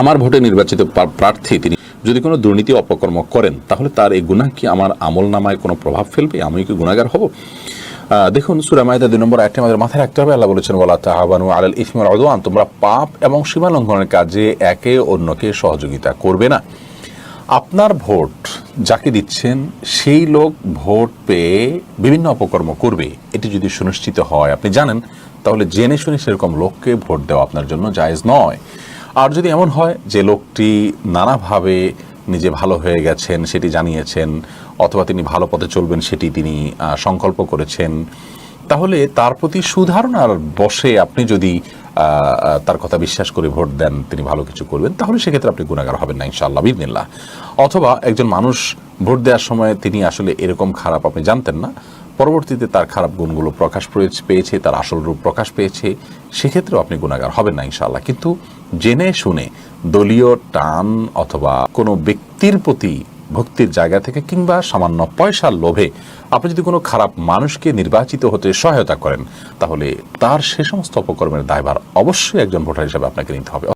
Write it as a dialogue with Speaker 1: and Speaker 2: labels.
Speaker 1: আমার ভোটে নির্বাচিত প্রার্থী তিনি যদি কোনো দুর্নীতি অপকর্ম করেন তাহলে তার এই গুনাহ কি আমার আমল নামায় কোনো প্রভাব ফেলবে? আমি কি গুনাহগার হব? দেখুন, সূরা মাইদা 2 নম্বর আয়াতে আমাদের মাথায় রাখতে হবে, আল্লাহ বলেছেন ওয়ালা তাআওয়ানু আলাল ইসমি ওয়াল উদওয়ান, তোমরা পাপ এবং সীমা লঙ্ঘনের কাজে একে অন্যকে সহযোগিতা করবে না। আপনার ভোট যাকে দিচ্ছেন সেই লোক ভোট পেয়ে বিভিন্ন অপকর্ম করবে, এটি যদি সুনিশ্চিত হয়, আপনি জানেন, তাহলে জেনে শুনে সেরকম লোককে ভোট দেওয়া আপনার জন্য জায়েজ নয়। আর যদি এমন হয় যে লোকটি নানাভাবে নিজে ভালো হয়ে গেছেন সেটি জানিয়েছেন, অথবা তিনি ভালো পথে চলবেন সেটি তিনি সংকল্প করেছেন, তাহলে তার প্রতি সুধারণার বশে আপনি যদি তার কথা বিশ্বাস করে ভোট দেন তিনি ভালো কিছু করবেন, তাহলে সেক্ষেত্রে আপনি গুনাহগার হবেন না ইনশাআল্লাহ বিইذনিল্লাহ। অথবা একজন মানুষ ভোট দেওয়ার সময় তিনি আসলে এরকম খারাপ, আপনি জানতেন না, পরবর্তীতে তার খারাপ গুণগুলো প্রকাশ পেয়েছে, তার আসল রূপ প্রকাশ পেয়েছে, সেক্ষেত্রেও আপনি গুনাহগার হবেন না ইনশাআল্লাহ। কিন্তু জেনে শুনে দলীয় টান অথবা কোনো ব্যক্তির প্রতি ভক্তির জায়গা থেকে কিংবা সামান্য পয়সার লোভে আপনি যদি কোনো খারাপ মানুষকে নির্বাচিত হতে সহায়তা করেন, তাহলে তার সে সমস্ত অপকর্মের দায়ভার অবশ্যই একজন ভোটার হিসেবে আপনাকে নিতে হবে।